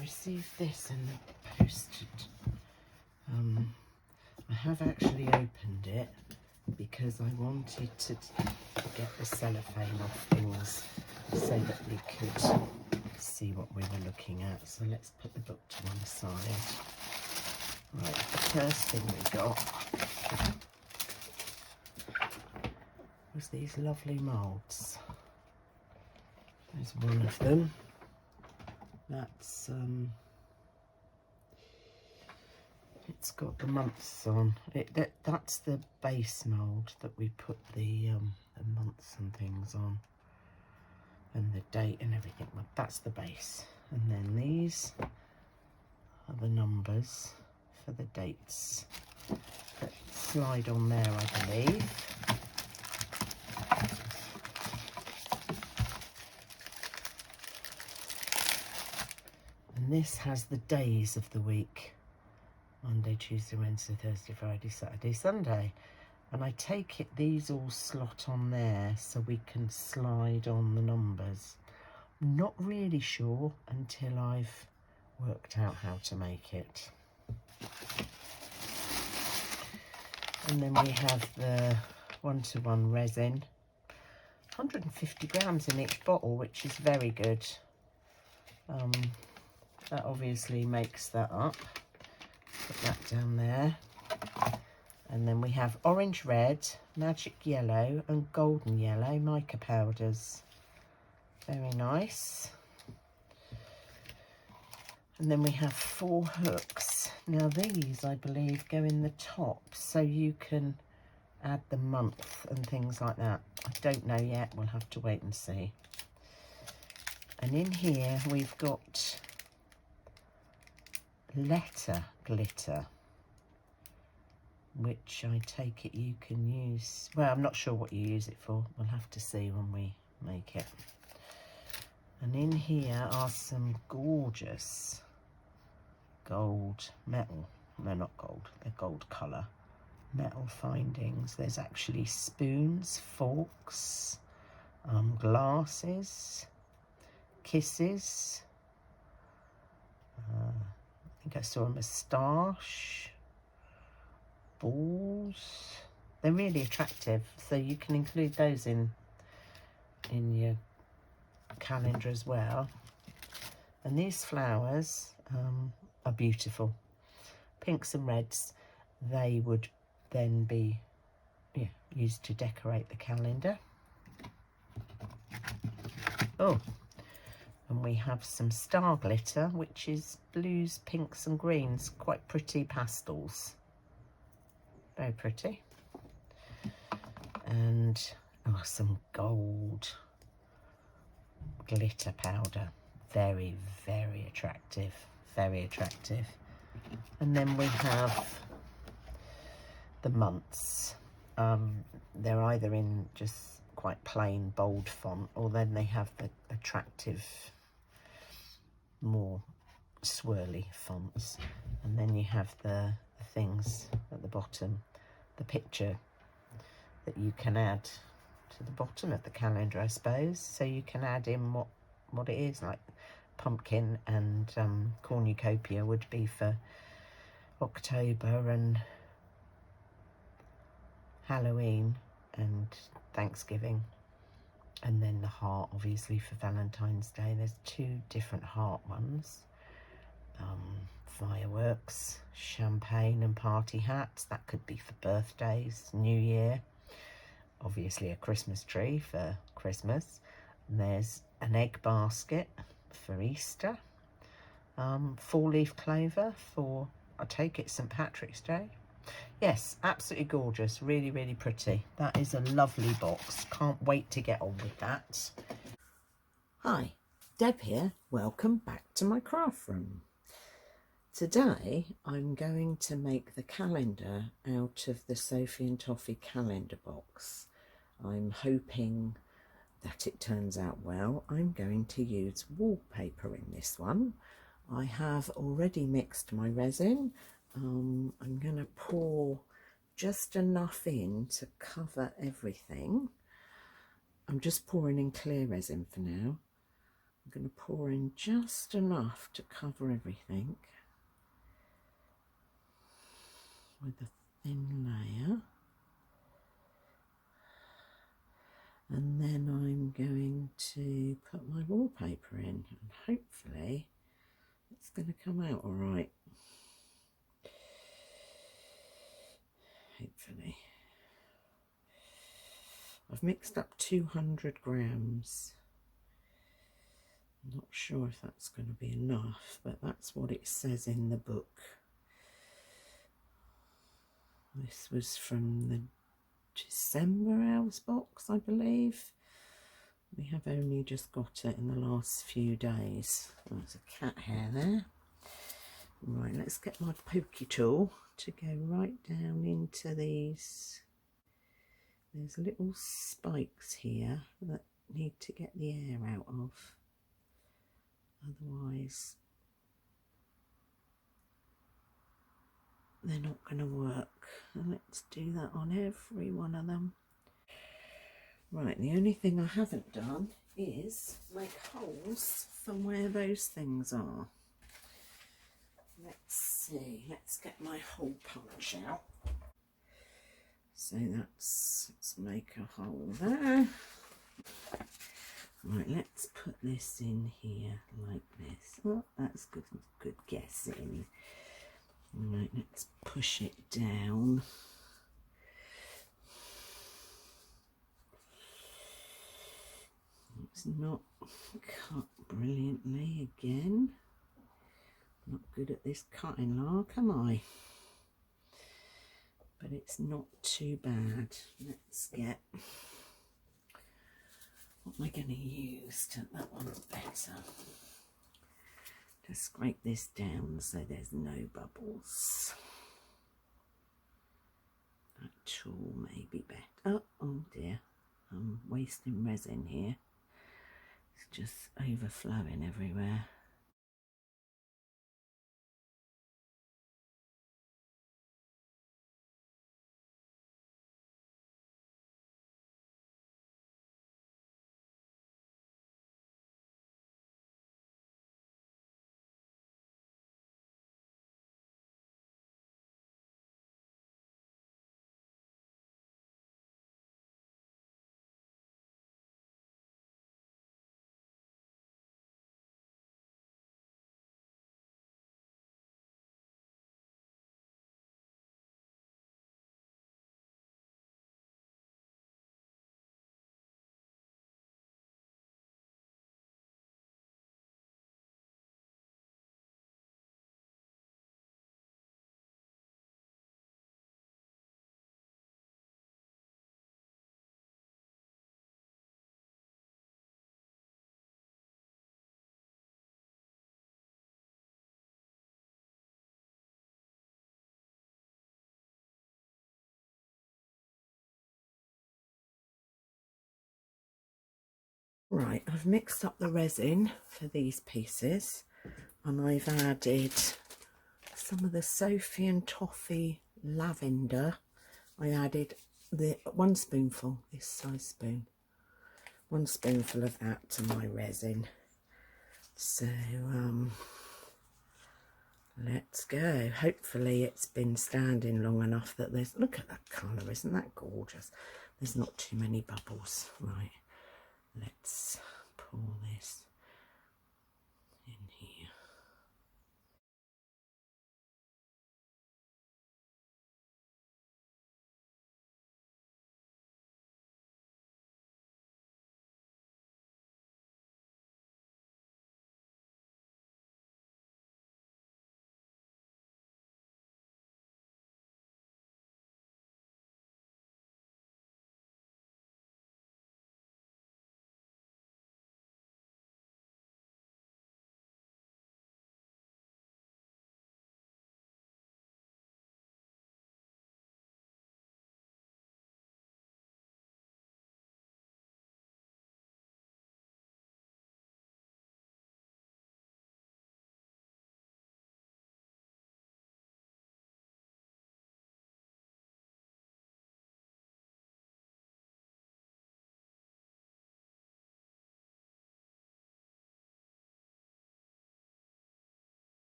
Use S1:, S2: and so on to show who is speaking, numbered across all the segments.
S1: received this in the post. I have actually opened it because I wanted to get the cellophane off things so that we could see what we were looking at. So let's put the book to one side. Right, the first thing we got was these lovely moulds. There's one of them. That's it's got the months on it. That's the base mould that we put the months and things on, and the date and everything. Well, that's the base, and then these are the numbers for the dates that slide on there, I believe. And this has the days of the week: Monday, Tuesday, Wednesday, Thursday, Friday, Saturday, Sunday. And I take it these all slot on there so we can slide on the numbers. I'm not really sure until I've worked out how to make it. And then we have the 1-to-1 resin, 150 grams in each bottle, which is very good. That obviously makes that up. Put that down there. And then we have orange red, magic yellow and golden yellow mica powders. Very nice. And then we have 4 hooks. Now these, I believe, go in the top so you can add the month and things like that. I don't know yet, we'll have to wait and see. And in here we've got letter glitter, which I take it you can use. Well, I'm not sure what you use it for. We'll have to see when we make it. And in here are some gorgeous gold metal. No, not gold. They're gold colour metal findings. There's actually spoons, forks, glasses, kisses. I think I saw a moustache, balls. They're really attractive, so you can include those in your calendar as well. And these flowers are beautiful, pinks and reds. They would then be used to decorate the calendar. Oh, and we have some star glitter, which is blues, pinks and greens, quite pretty pastels. Very pretty. And some gold glitter powder. Very, very attractive. Very attractive. And then we have the months. They're either in just quite plain bold font, or then they have the attractive, more swirly fonts. And then you have the things at the bottom, the picture that you can add to the bottom of the calendar, I suppose. So you can add in what it is, like pumpkin and cornucopia would be for October, and Halloween and Thanksgiving, and then the heart obviously for Valentine's Day. There's 2 different heart ones. Fireworks, champagne and party hats. That could be for birthdays, New Year. Obviously a Christmas tree for Christmas. And there's an egg basket for Easter. 4-leaf clover for, I take it, St. Patrick's Day. Yes, absolutely gorgeous. Really, really pretty. That is a lovely box. Can't wait to get on with that. Hi, Deb here. Welcome back to my craft room. Today I'm going to make the calendar out of the Sophie and Toffee calendar box. I'm hoping that it turns out well. I'm going to use wallpaper in this one. I have already mixed my resin. I'm going to pour just enough in to cover everything. I'm just pouring in clear resin for now. I'm going to pour in just enough to cover everything with a thin layer. And then I'm going to put my wallpaper in, and hopefully it's going to come out all right. Hopefully. I've mixed up 200 grams. I'm not sure if that's going to be enough, but that's what it says in the book. This was from the December Elves box, I believe. We have only just got it in the last few days. There's a cat hair there. Right, let's get my pokey tool to go right down into these. There's little spikes here that need to get the air out of. Otherwise, they're not going to work. And let's do that on every one of them. Right, the only thing I haven't done is make holes for where those things are. Let's see, let's get my hole punch out. So let's make a hole there. Right, let's put this in here like this. Oh, that's good guessing. Right, let's push it down. It's not cut brilliantly again. Not good at this cutting lark, am I? But it's not too bad. Let's get, what am I going to use to make that one better? To scrape this down so there's no bubbles. That tool may be better. Oh dear, I'm wasting resin here. It's just overflowing everywhere. Right, I've mixed up the resin for these pieces, and I've added some of the Sophie and Toffee lavender. I added the 1 spoonful, this size spoon, 1 spoonful of that to my resin. So let's go. Hopefully it's been standing long enough that there's, look at that colour, isn't that gorgeous? There's not too many bubbles. Right, let's pour this in here.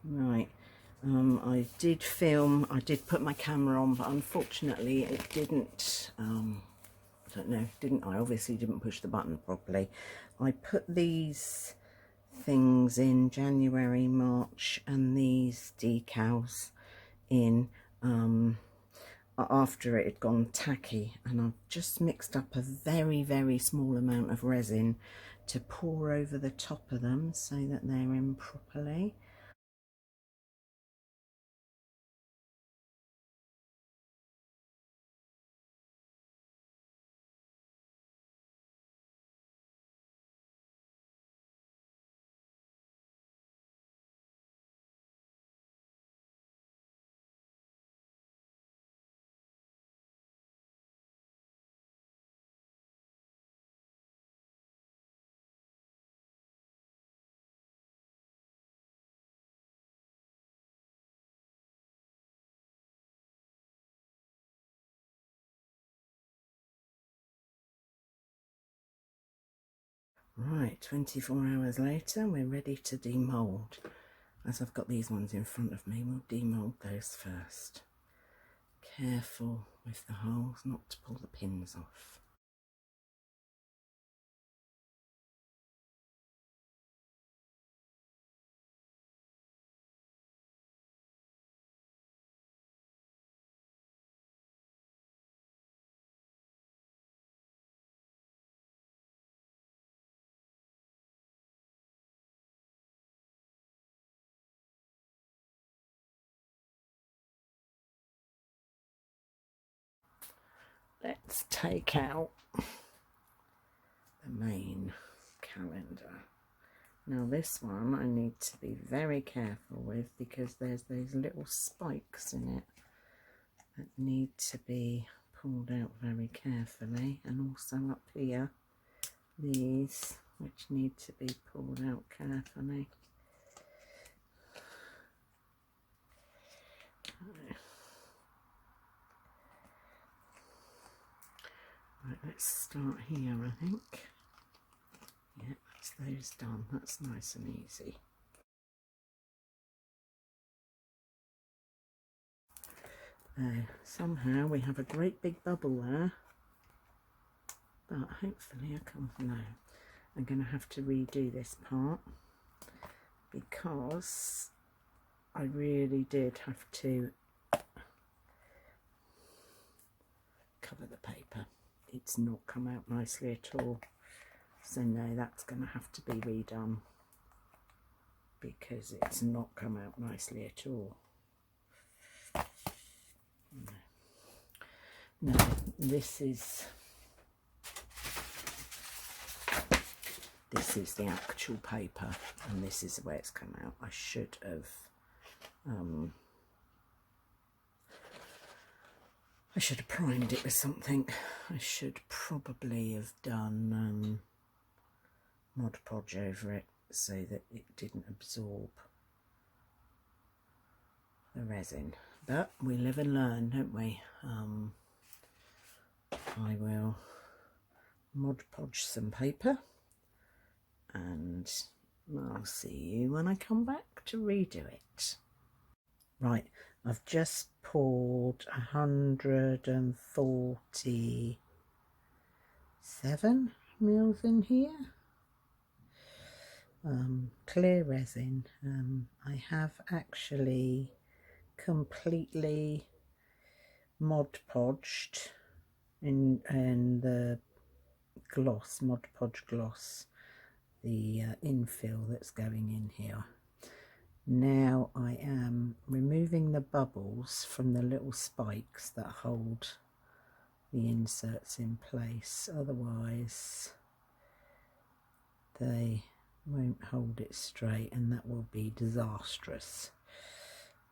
S1: Right, I did film, I did put my camera on, but unfortunately it didn't, I don't know, I obviously didn't push the button properly. I put these things in January, March, and these decals in after it had gone tacky, and I've just mixed up a very, very small amount of resin to pour over the top of them so that they're in properly. Right, 24 hours later, we're ready to demould. As I've got these ones in front of me, we'll demould those first. Careful with the holes, not to pull the pins off. Let's take out the main calendar. Now this one I need to be very careful with because there's those little spikes in it that need to be pulled out very carefully, and also up here these which need to be pulled out carefully. Right, let's start here, I think. Yeah, that's those done. That's nice and easy. Somehow we have a great big bubble there, but hopefully I can't. No, I'm going to have to redo this part because I really did have to cover the paper. It's not come out nicely at all, so no, that's going to have to be redone because it's not come out nicely at all. No, this is the actual paper, and this is the way it's come out. I should have primed it with something. I should probably have done Mod Podge over it so that it didn't absorb the resin. But we live and learn, don't we? I will Mod Podge some paper, and I'll see you when I come back to redo it. Right, I've just poured 147 mils in here. Clear resin. I have actually completely Mod Podged in the gloss, Mod Podge gloss, the infill that's going in here. Now I am removing the bubbles from the little spikes that hold the inserts in place, otherwise they won't hold it straight and that will be disastrous.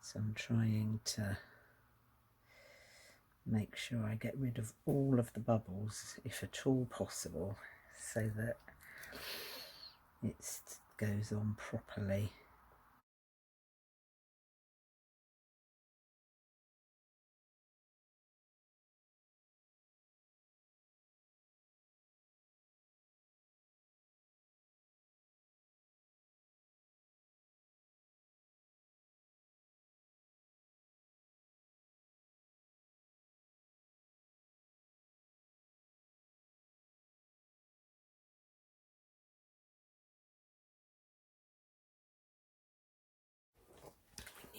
S1: So I'm trying to make sure I get rid of all of the bubbles if at all possible, so that it goes on properly.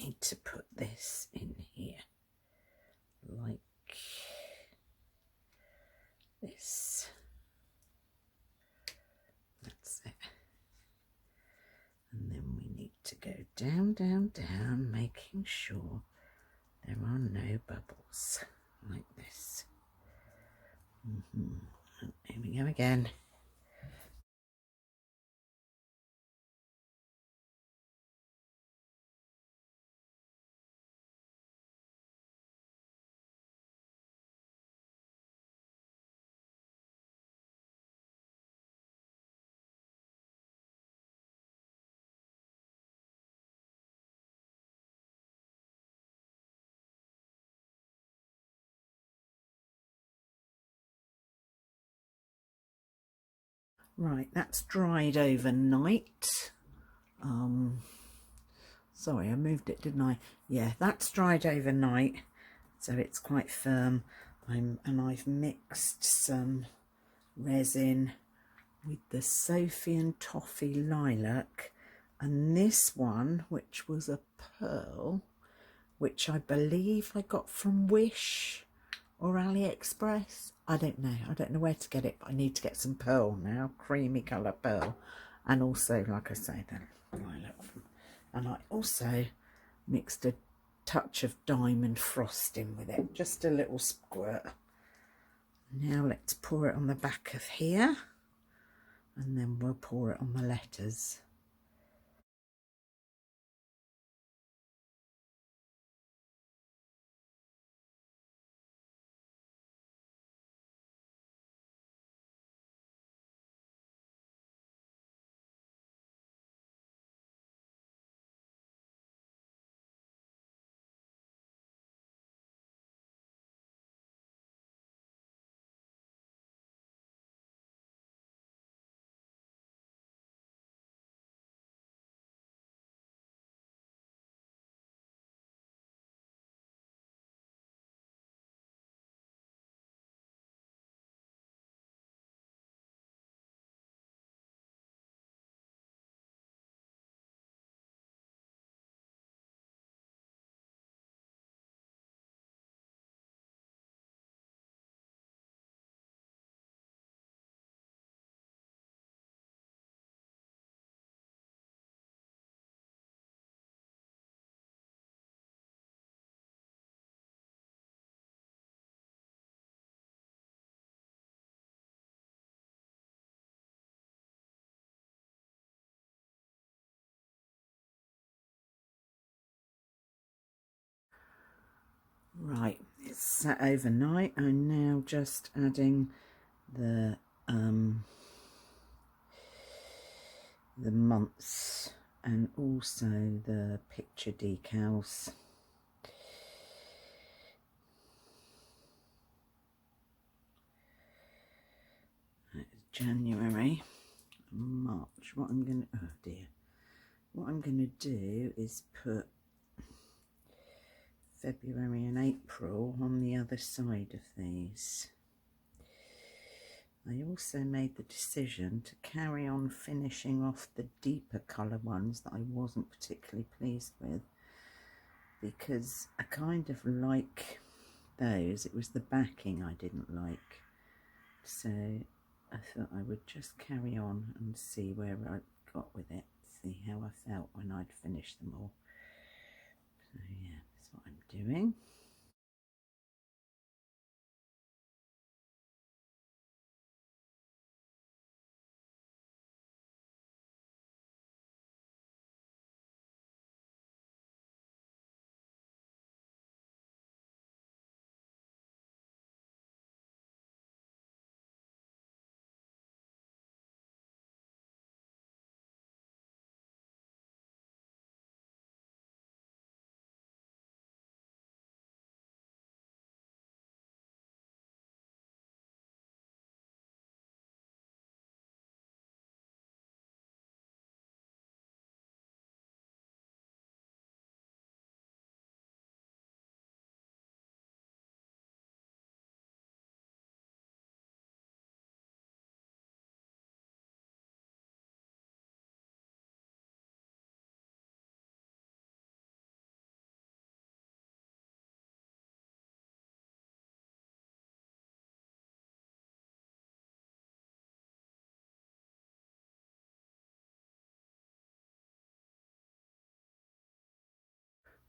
S1: need to put this in here like this. That's it. And then we need to go down, down, down, making sure there are no bubbles, like this. Here we go again. Right, that's dried overnight. Sorry, I moved it, didn't I? Yeah, that's dried overnight, so it's quite firm. And I've mixed some resin with the Sophie and Toffee lilac, and this one, which was a pearl, which I believe I got from Wish or AliExpress. I don't know where to get it, but I need to get some pearl now, creamy colour pearl, and also, like I say, the lilac. And I also mixed a touch of diamond frosting with it, just a little squirt. Now let's pour it on the back of here, and then we'll pour it on the letters. Right, it's sat overnight. I'm now just adding the months and also the picture decals. January, March. What I'm going to do is put February and April on the other side of these. I also made the decision to carry on finishing off the deeper colour ones that I wasn't particularly pleased with, because I kind of like those. It was the backing I didn't like, so I thought I would just carry on and see where I got with it, see how I felt when I'd finished them all. So yeah, that's what I'm doing.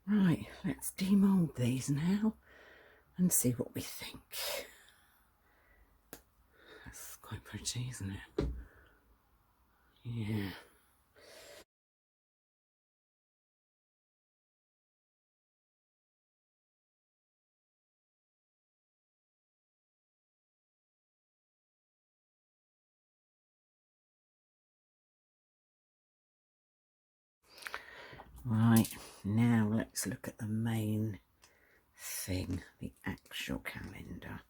S1: Right, let's demould these now and see what we think. That's quite pretty, isn't it? Yeah. Right, now let's look at the main thing, the actual calendar.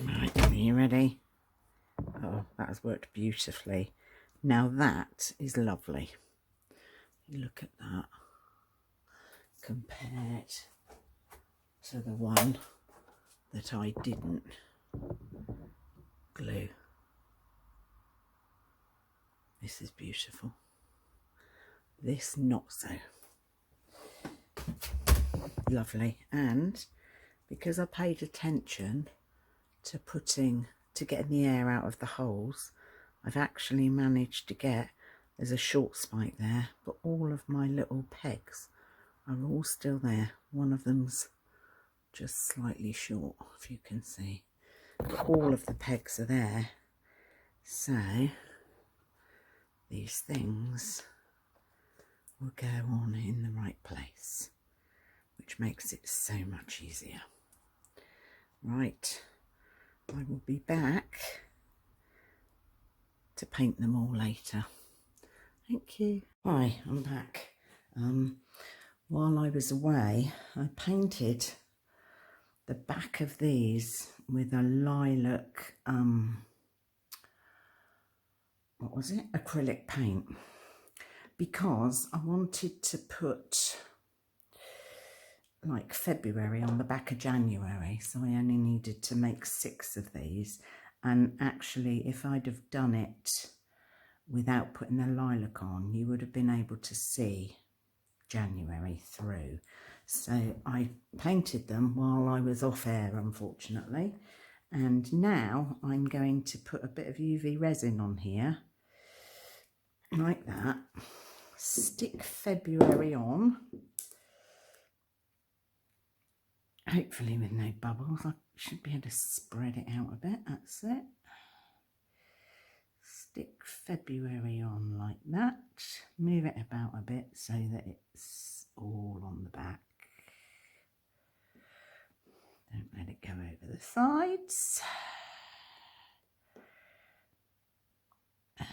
S1: Right, are you ready? Oh, that has worked beautifully. Now that is lovely. Look at that compared to the one that I didn't glue. This is beautiful. This not so. Lovely. And because I paid attention to getting the air out of the holes, I've actually managed to get, there's a short spike there, but all of my little pegs are all still there. One of them's just slightly short, if you can see. But all of the pegs are there. So these things will go on in the right place, which makes it so much easier. Right, I will be back to paint them all later. Thank you. Hi, I'm back. While I was away, I painted the back of these with a lilac, what was it? Acrylic paint, because I wanted to put like February on the back of January, so I only needed to make 6 of these. And actually, if I'd have done it without putting the lilac on, you would have been able to see January through. So I painted them while I was off air, unfortunately, and now I'm going to put a bit of UV resin on here like that, stick February on, hopefully with no bubbles. I should be able to spread it out a bit. That's it. Stick February on like that, move it about a bit so that it's all on the back. Don't let it go over the sides.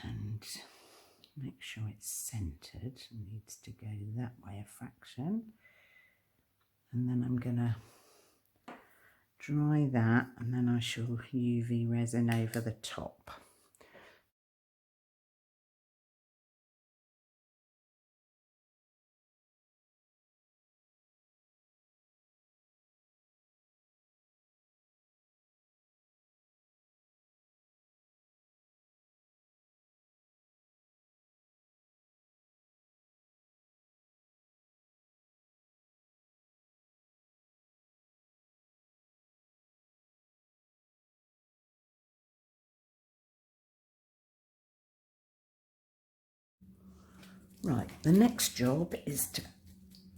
S1: And make sure it's centered. It needs to go that way a fraction. And then I'm going to dry that, and then I shall UV resin over the top. Right, the next job is to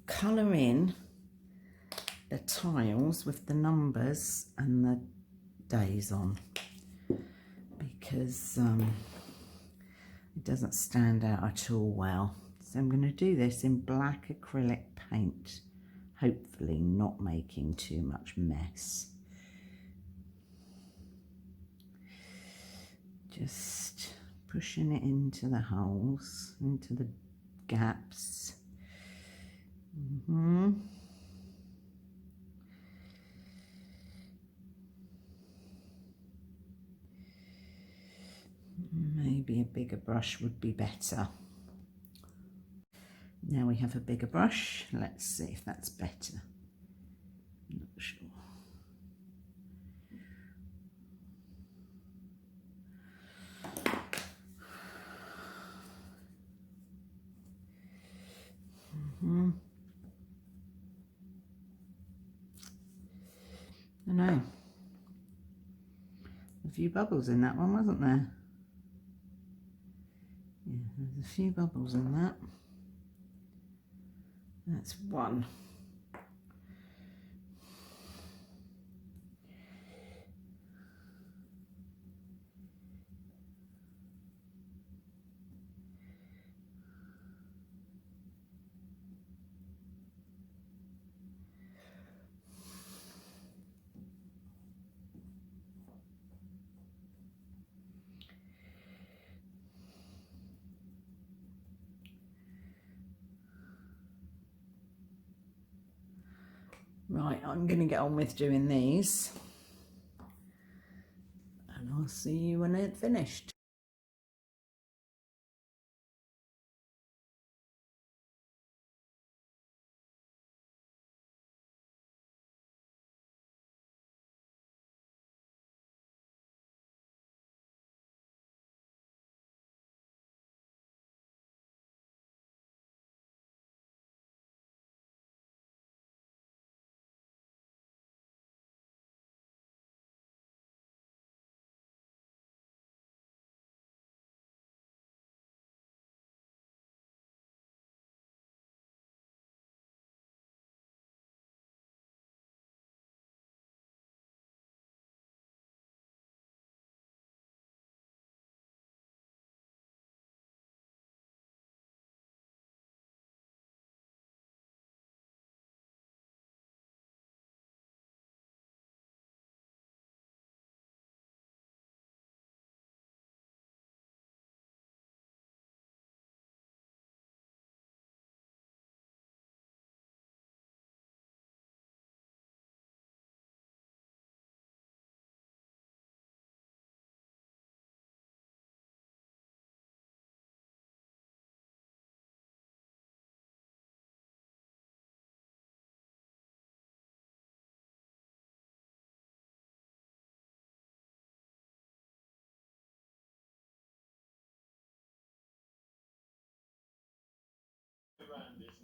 S1: colour in the tiles with the numbers and the days on, because it doesn't stand out at all well. So I'm going to do this in black acrylic paint, hopefully not making too much mess. Just pushing it into the holes, into the gaps. Maybe a bigger brush would be better. Now we have a bigger brush. Let's see if that's better. Not sure. I know. A few bubbles in that one, wasn't there? Yeah, there's a few bubbles in that. That's one. Right, I'm going to get on with doing these. And I'll see you when it's finished.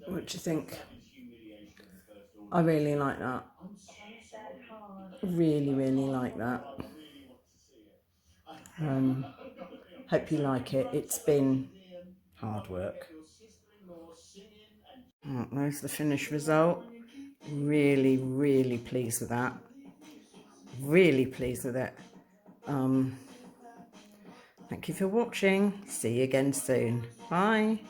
S1: What do you think? I really like that. Really, really like that. Hope you like it. It's been hard work. Right, there's the finished result. Really, really pleased with that. Really pleased with it. Thank you for watching. See you again soon. Bye.